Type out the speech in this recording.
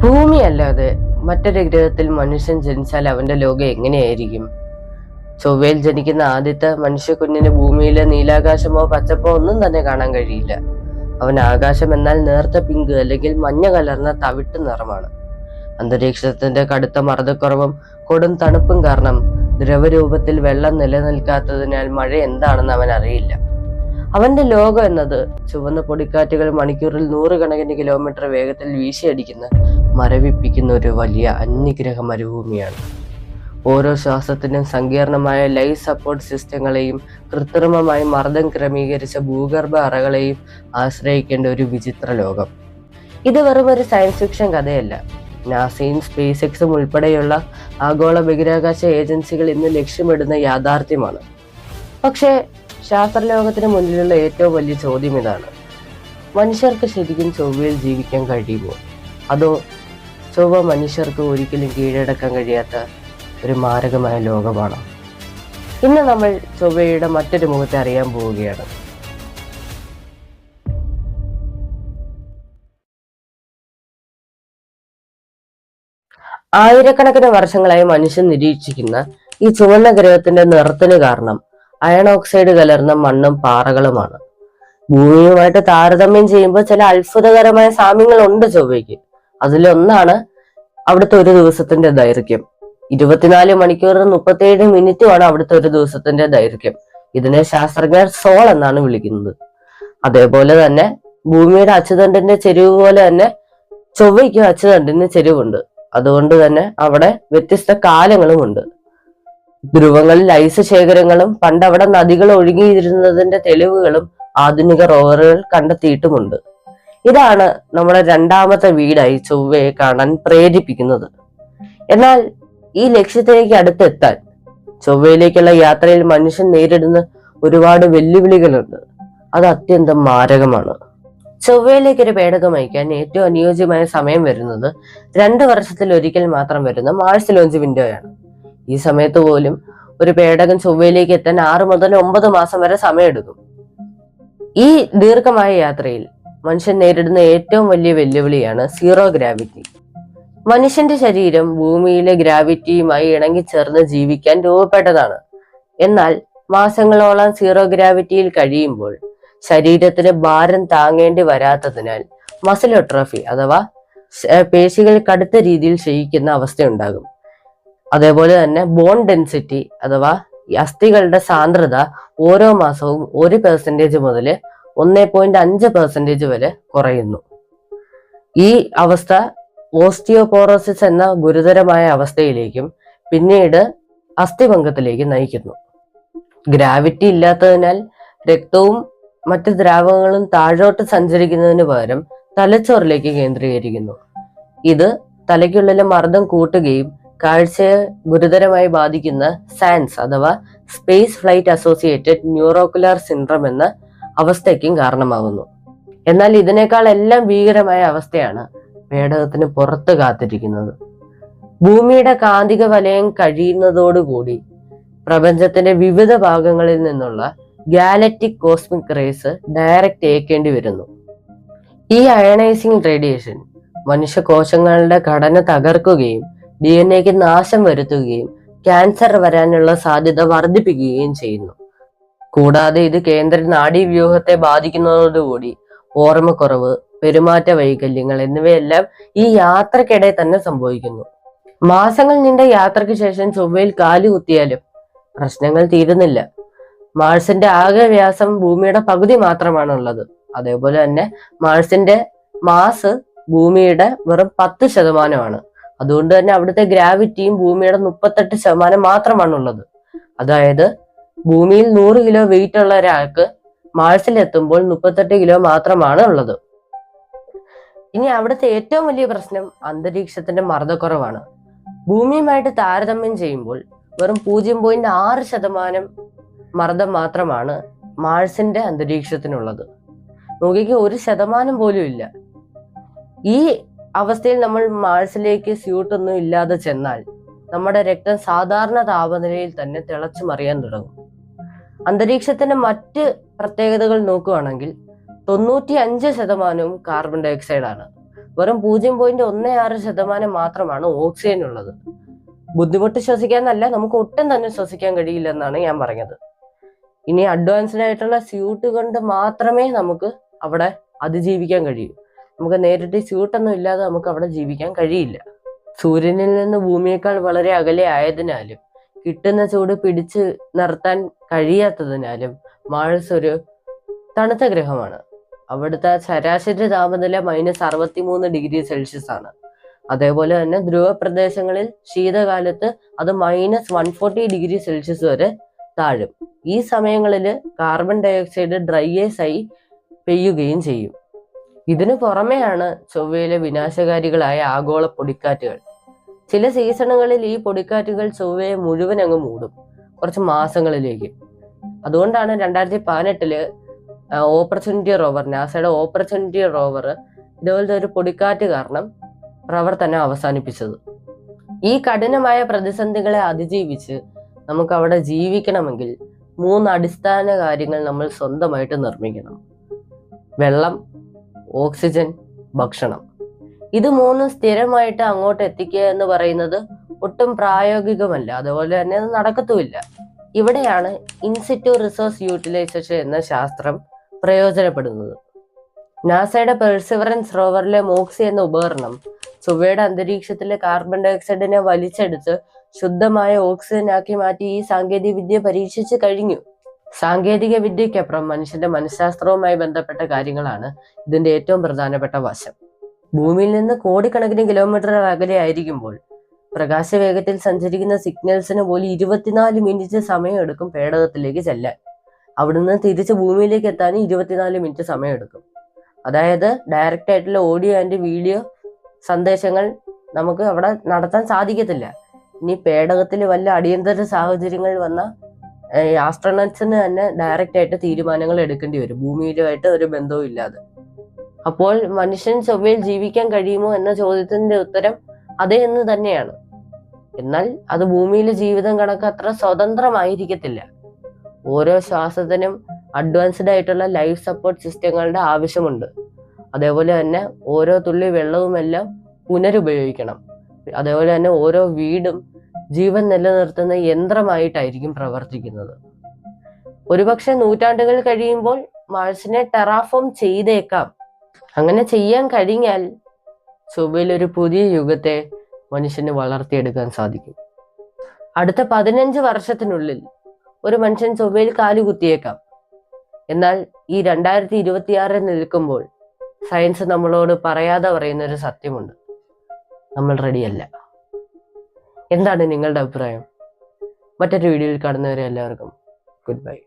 ഭൂമി അല്ലാതെ മറ്റൊരു ഗ്രഹത്തിൽ മനുഷ്യൻ ജനിച്ചാൽ അവന്റെ ലോകം എങ്ങനെയായിരിക്കും? ചൊവ്വയിൽ ജനിക്കുന്ന ആദ്യത്തെ മനുഷ്യ കുഞ്ഞിന് ഭൂമിയിലെ നീലാകാശമോ പച്ചപ്പോ ഒന്നും തന്നെ കാണാൻ കഴിയില്ല. അവൻ ആകാശം എന്നാൽ നേർത്ത പിങ്ക് അല്ലെങ്കിൽ മഞ്ഞ കലർന്ന തവിട്ട് നിറമാണ്. അന്തരീക്ഷത്തിന്റെ കടുത്ത മർദ്ദക്കുറവും കൊടും തണുപ്പും കാരണം ദ്രവരൂപത്തിൽ വെള്ളം നിലനിൽക്കാത്തതിനാൽ മഴ എന്താണെന്ന് അവൻ അറിയില്ല. അവന്റെ ലോകം എന്നത് ചുവന്ന പൊടിക്കാറ്റുകൾ മണിക്കൂറിൽ 100 കിലോമീറ്റർ വേഗത്തിൽ വീശിയടിക്കുന്ന മരവിപ്പിക്കുന്ന ഒരു വലിയ അന്യഗ്രഹ മരുഭൂമിയാണ്. ഓരോ ശ്വാസത്തിനും സങ്കീർണമായ ലൈഫ് സപ്പോർട്ട് സിസ്റ്റങ്ങളെയും കൃത്രിമമായി മർദ്ദം ക്രമീകരിച്ച ഭൂഗർഭ അറകളെയും ആശ്രയിക്കേണ്ട ഒരു വിചിത്ര ലോകം. ഇത് വെറും ഒരു സയൻസ് ഫിക്ഷൻ കഥയല്ല. നാസയും സ്പേസ് എക്സും ഉൾപ്പെടെയുള്ള ആഗോള ബഹിരാകാശ ഏജൻസികൾ ഇന്ന് ലക്ഷ്യമിടുന്ന യാഥാർത്ഥ്യമാണ്. പക്ഷേ ശാസ്ത്രലോകത്തിന് മുന്നിലുള്ള ഏറ്റവും വലിയ ചോദ്യം ഇതാണ്: മനുഷ്യർക്ക് ശരിക്കും ചൊവ്വയിൽ ജീവിക്കാൻ കഴിയുമോ? അതോ ചൊവ്വ മനുഷ്യർക്ക് ഒരിക്കലും കീഴടക്കാൻ കഴിയാത്ത ഒരു മാരകമായ ലോകമാണോ? ഇന്ന് നമ്മൾ ചൊവ്വയുടെ മറ്റൊരു മുഖത്തെ അറിയാൻ പോവുകയാണ്. ആയിരക്കണക്കിന് വർഷങ്ങളായി മനുഷ്യൻ നിരീക്ഷിക്കുന്ന ഈ ചുവന്ന ഗ്രഹത്തിന്റെ നിറത്തിന് കാരണം അയൺ ഓക്സൈഡ് കലർന്ന മണ്ണും പാറകളുമാണ്. ഭൂമിയുമായിട്ട് താരതമ്യം ചെയ്യുമ്പോൾ ചില അത്ഭുതകരമായ സാമ്യങ്ങളുണ്ട് ചൊവ്വയ്ക്ക്. അതിലൊന്നാണ് അവിടുത്തെ ഒരു ദിവസത്തിന്റെ ദൈർഘ്യം. 24 മണിക്കൂർ 37 മിനിറ്റുമാണ് അവിടുത്തെ ഒരു ദിവസത്തിന്റെ ദൈർഘ്യം. ഇതിനെ ശാസ്ത്രജ്ഞർ സോൾ എന്നാണ് വിളിക്കുന്നത്. അതേപോലെ തന്നെ ഭൂമിയുടെ അച്ചുതണ്ടിന്റെ ചെരിവ് പോലെ തന്നെ ചൊവ്വയ്ക്കും അച്ചുതണ്ടിന് ചെരിവുണ്ട്. അതുകൊണ്ട് തന്നെ അവിടെ വ്യത്യസ്ത കാലങ്ങളുമുണ്ട്. ധ്രുവങ്ങളിൽ ഐസ് ശേഖരങ്ങളും പണ്ട് അവിടെ നദികൾ ഒഴുകിയിരുന്നതിന്റെ തെളിവുകളും ആധുനിക റോവറുകൾ കണ്ടെത്തിയിട്ടുമുണ്ട്. ഇതാണ് നമ്മുടെ രണ്ടാമത്തെ വീടായി ചൊവ്വയെ കാണാൻ പ്രേരിപ്പിക്കുന്നത്. എന്നാൽ ഈ ലക്ഷ്യത്തിലേക്ക് അടുത്തെത്താൻ ചൊവ്വയിലേക്കുള്ള യാത്രയിൽ മനുഷ്യൻ നേരിടുന്ന ഒരുപാട് വെല്ലുവിളികളുണ്ട്. അത് അത്യന്തം മാരകമാണ്. ചൊവ്വയിലേക്ക് ഒരു പേടകം അയക്കാൻ ഏറ്റവും അനുയോജ്യമായ സമയം വരുന്നത് 2 വർഷത്തിൽ ഒരിക്കൽ മാത്രം വരുന്ന മാർസ് ലോഞ്ച് വിൻഡോയാണ്. ഈ സമയത്ത് പോലും ഒരു പേടകം ചൊവ്വയിലേക്ക് എത്താൻ 6 മുതൽ 9 മാസം വരെ സമയമെടുക്കും. ഈ ദീർഘമായ യാത്രയിൽ മനുഷ്യൻ നേരിടുന്ന ഏറ്റവും വലിയ വെല്ലുവിളിയാണ് സീറോ ഗ്രാവിറ്റി. മനുഷ്യന്റെ ശരീരം ഭൂമിയിലെ ഗ്രാവിറ്റിയുമായി ഇണങ്ങിച്ചേർന്ന് ജീവിക്കാൻ രൂപപ്പെട്ടതാണ്. എന്നാൽ മാസങ്ങളോളം സീറോ ഗ്രാവിറ്റിയിൽ കഴിയുമ്പോൾ ശരീരത്തിന് ഭാരം താങ്ങേണ്ടി വരാത്തതിനാൽ മസിലോട്രോഫി അഥവാ പേശികൾ കടുത്ത രീതിയിൽ ക്ഷയിക്കുന്ന അവസ്ഥയുണ്ടാകും. അതേപോലെ തന്നെ ബോൺ ഡെൻസിറ്റി അഥവാ അസ്ഥികളുടെ സാന്ദ്രത ഓരോ മാസവും 1% മുതൽ 1.5% വരെ കുറയുന്നു. ഈ അവസ്ഥ ഓസ്റ്റിയോപോറോസിസ് എന്ന ഗുരുതരമായ അവസ്ഥയിലേക്കും പിന്നീട് അസ്ഥിഭംഗത്തിലേക്ക് നയിക്കുന്നു. ഗ്രാവിറ്റി ഇല്ലാത്തതിനാൽ രക്തവും മറ്റ് ദ്രാവകങ്ങളും താഴോട്ട് സഞ്ചരിക്കുന്നതിന് പകരം തലച്ചോറിലേക്ക് കേന്ദ്രീകരിക്കുന്നു. ഇത് തലയ്ക്കുള്ളിലെ മർദ്ദം കൂട്ടുകയും കാഴ്ചയെ ഗുരുതരമായി ബാധിക്കുന്ന സാൻസ് അഥവാ സ്പേസ് ഫ്ലൈറ്റ് അസോസിയേറ്റഡ് ന്യൂറോക്കുലർ സിൻഡ്രം എന്ന അവസ്ഥയ്ക്കും കാരണമാകുന്നു. എന്നാൽ ഇതിനേക്കാൾ എല്ലാം ഭീകരമായ അവസ്ഥയാണ് പേടകത്തിന് പുറത്ത് കാത്തിരിക്കുന്നത്. ഭൂമിയുടെ കാന്തിക വലയം കഴിയുന്നതോടുകൂടി പ്രപഞ്ചത്തിന്റെ വിവിധ ഭാഗങ്ങളിൽ നിന്നുള്ള ഗാലക്റ്റിക് കോസ്മിക് റേസ് ഡയറക്റ്റ് ഏൽക്കേണ്ടി വരുന്നു. ഈ അയണൈസിംഗ് റേഡിയേഷൻ മനുഷ്യകോശങ്ങളുടെ ഘടന തകർക്കുകയും DNA നാശം വരുത്തുകയും ക്യാൻസർ വരാനുള്ള സാധ്യത വർദ്ധിപ്പിക്കുകയും ചെയ്യുന്നു. കൂടാതെ ഇത് കേന്ദ്ര നാഡീവ്യൂഹത്തെ ബാധിക്കുന്നതോടുകൂടി ഓർമ്മക്കുറവ്, പെരുമാറ്റ വൈകല്യങ്ങൾ എന്നിവയെല്ലാം ഈ യാത്രക്കിടെ തന്നെ സംഭവിക്കുന്നു. മാസങ്ങൾ നീണ്ട യാത്രയ്ക്ക് ശേഷം ചൊവ്വയിൽ കാലുകുത്തിയാലും പ്രശ്നങ്ങൾ തീരുന്നില്ല. മാഴ്സിന്റെ ആകെ വ്യാസം ഭൂമിയുടെ പകുതി മാത്രമാണുള്ളത്. അതേപോലെ തന്നെ മാഴ്സിന്റെ മാസ് ഭൂമിയുടെ വെറും 10%. അതുകൊണ്ട് തന്നെ അവിടുത്തെ ഗ്രാവിറ്റിയും ഭൂമിയുടെ 38% മാത്രമാണുള്ളത്. അതായത് ഭൂമിയിൽ 100 കിലോ വെയിറ്റ് ഉള്ള ഒരാൾക്ക് മാഴ്സിൽ എത്തുമ്പോൾ 38 കിലോ മാത്രമാണ് ഉള്ളത്. ഇനി അവിടുത്തെ ഏറ്റവും വലിയ പ്രശ്നം അന്തരീക്ഷത്തിന്റെ മർദ്ദക്കുറവാണ്. ഭൂമിയുമായിട്ട് താരതമ്യം ചെയ്യുമ്പോൾ വെറും 0.6% മർദ്ദം മാത്രമാണ് മാഴ്സിന്റെ അന്തരീക്ഷത്തിനുള്ളത്. നോക്കിക്ക് 1% പോലും ഇല്ല. ഈ അവസ്ഥയിൽ നമ്മൾ മാഴ്സിലേക്ക് സ്യൂട്ടൊന്നും ഇല്ലാതെ ചെന്നാൽ നമ്മുടെ രക്തം സാധാരണ താപനിലയിൽ തന്നെ തിളച്ചു മറിയാൻ തുടങ്ങും. അന്തരീക്ഷത്തിന്റെ മറ്റ് പ്രത്യേകതകൾ നോക്കുകയാണെങ്കിൽ 95% കാർബൺ ഡൈ ഓക്സൈഡ് ആണ്. വെറും 0.16% മാത്രമാണ് ഓക്സിജൻ ഉള്ളത്. ബുദ്ധിമുട്ട് ശ്വസിക്കാന്നല്ല, നമുക്ക് ഒട്ടും തന്നെ ശ്വസിക്കാൻ കഴിയില്ലെന്നാണ് ഞാൻ പറഞ്ഞത്. ഇനി അഡ്വാൻസ്ഡ് ആയിട്ടുള്ള സ്യൂട്ട് കൊണ്ട് മാത്രമേ നമുക്ക് അവിടെ അതിജീവിക്കാൻ കഴിയൂ. നമുക്ക് നേരിട്ട് സ്യൂട്ടൊന്നും ഇല്ലാതെ നമുക്ക് അവിടെ ജീവിക്കാൻ കഴിയില്ല. സൂര്യനിൽ നിന്ന് ഭൂമിയേക്കാൾ വളരെ അകലെ ആയതിനാലും കിട്ടുന്ന ചൂട് പിടിച്ചു നിർത്താൻ കഴിയാത്തതിനാലും മാഴ്സ് ഒരു തണുത്ത ഗ്രഹമാണ്. അവിടുത്തെ ശരാശരി താപനില -63°C ആണ്. അതേപോലെ തന്നെ ധ്രുവ പ്രദേശങ്ങളിൽ ശീതകാലത്ത് അത് -140°C വരെ താഴും. ഈ സമയങ്ങളിൽ കാർബൺ ഡയോക്സൈഡ് ഡ്രൈ ഐസ് ആയി പെയ്യുകയും ചെയ്യും. ഇതിനു പുറമെയാണ് ചൊവ്വയിലെ വിനാശകാരികളായ ആഗോള പൊടിക്കാറ്റുകൾ. ചില സീസണുകളിൽ ഈ പൊടിക്കാറ്റുകൾ ചൊവ്വയെ മുഴുവൻ അങ്ങ് മൂടും, കുറച്ച് മാസങ്ങളിലേക്ക്. അതുകൊണ്ടാണ് 2018 ഓപ്പർച്യൂണിറ്റി റോവർ, നാസയുടെ ഓപ്പർച്യൂണിറ്റി റോവർ ഇതുപോലത്തെ ഒരു പൊടിക്കാറ്റ് കാരണം പ്രവർത്തനം അവസാനിപ്പിച്ചത്. ഈ കഠിനമായ പ്രതിസന്ധികളെ അതിജീവിച്ച് നമുക്ക് അവിടെ ജീവിക്കണമെങ്കിൽ 3 അടിസ്ഥാന കാര്യങ്ങൾ നമ്മൾ സ്വന്തമായിട്ട് നിർമ്മിക്കണം: വെള്ളം, ഓക്സിജൻ, ഭക്ഷണം. ഇത് 3 സ്ഥിരമായിട്ട് അങ്ങോട്ട് എത്തിക്കുക എന്ന് പറയുന്നത് ഒട്ടും പ്രായോഗികമല്ല, അതുപോലെ തന്നെ അത് നടക്കത്തുമില്ല. ഇവിടെയാണ് ഇൻസിറ്റു റിസോഴ്സ് യൂട്ടിലൈസേഷൻ എന്ന ശാസ്ത്രം പ്രയോജനപ്പെടുന്നത്. നാസയുടെ പെർസിവറൻസ് റോവറിലെ മോക്സി എന്ന ഉപകരണം ചൊവ്വയുടെ അന്തരീക്ഷത്തിലെ കാർബൺ ഡയോക്സൈഡിനെ വലിച്ചെടുത്ത് ശുദ്ധമായ ഓക്സിജൻ ആക്കി മാറ്റി ഈ സാങ്കേതിക വിദ്യ പരീക്ഷിച്ചു കഴിഞ്ഞു. സാങ്കേതിക വിദ്യയ്ക്കപ്പുറം മനുഷ്യന്റെ മനഃശാസ്ത്രവുമായി ബന്ധപ്പെട്ട കാര്യങ്ങളാണ് ഇതിന്റെ ഏറ്റവും പ്രധാനപ്പെട്ട വശം. ഭൂമിയിൽ നിന്ന് കോടിക്കണക്കിന് കിലോമീറ്റർ അകലെ ആയിരിക്കുമ്പോൾ പ്രകാശവേഗത്തിൽ സഞ്ചരിക്കുന്ന സിഗ്നൽസിന് പോലും 24 മിനിറ്റ് സമയമെടുക്കും പേടകത്തിലേക്ക് ചെല്ലാൻ. അവിടുന്ന് തിരിച്ച് ഭൂമിയിലേക്ക് എത്താൻ 24 മിനിറ്റ് സമയമെടുക്കും. അതായത് ഡയറക്റ്റ് ആയിട്ടുള്ള ഓഡിയോ ആൻഡ് വീഡിയോ സന്ദേശങ്ങൾ നമുക്ക് അവിടെ നടത്താൻ സാധിക്കത്തില്ല. ഇനി പേടകത്തിൽ വല്ല അടിയന്തര സാഹചര്യങ്ങൾ വന്ന ആസ്ട്രോണറ്റ്സിന് തന്നെ ഡയറക്റ്റ് ആയിട്ട് തീരുമാനങ്ങൾ എടുക്കേണ്ടി വരും, ഭൂമിയിലുമായിട്ട് ഒരു ബന്ധവും ഇല്ലാതെ. അപ്പോൾ മനുഷ്യൻ ചൊവ്വയിൽ ജീവിക്കാൻ കഴിയുമോ എന്ന ചോദ്യത്തിന്റെ ഉത്തരം അതെ എന്ന് തന്നെയാണ്. എന്നാൽ അത് ഭൂമിയിലെ ജീവിതം കണക്ക് അത്ര സ്വതന്ത്രമായിരിക്കത്തില്ല. ഓരോ ശ്വാസത്തിനും അഡ്വാൻസ്ഡ് ആയിട്ടുള്ള ലൈഫ് സപ്പോർട്ട് സിസ്റ്റങ്ങളുടെ ആവശ്യമുണ്ട്. അതേപോലെ തന്നെ ഓരോ തുള്ളി വെള്ളവുമെല്ലാം പുനരുപയോഗിക്കണം. അതേപോലെ തന്നെ ഓരോ വീടും ജീവൻ നിലനിർത്തുന്ന യന്ത്രമായിട്ടായിരിക്കും പ്രവർത്തിക്കുന്നത്. ഒരുപക്ഷെ നൂറ്റാണ്ടുകൾ കഴിയുമ്പോൾ മാഴ്സിനെ ടെറാഫോം ചെയ്തേക്കാം. അങ്ങനെ ചെയ്യാൻ കഴിഞ്ഞാൽ ചൊവ്വയിൽ ഒരു പുതിയ യുഗത്തെ മനുഷ്യന് വളർത്തിയെടുക്കാൻ സാധിക്കും. അടുത്ത 15 വർഷത്തിനുള്ളിൽ ഒരു മനുഷ്യൻ ചൊവ്വയിൽ കാലുകുത്തിയേക്കാം. എന്നാൽ ഈ 2026 നിൽക്കുമ്പോൾ സയൻസ് നമ്മളോട് പറയാതെ പറയുന്ന ഒരു സത്യമുണ്ട്: നമ്മൾ റെഡിയല്ല. എന്താണ് നിങ്ങളുടെ അഭിപ്രായം? മറ്റൊരു വീഡിയോയിൽ കാണുന്നവരെ എല്ലാവർക്കും ഗുഡ് ബൈ.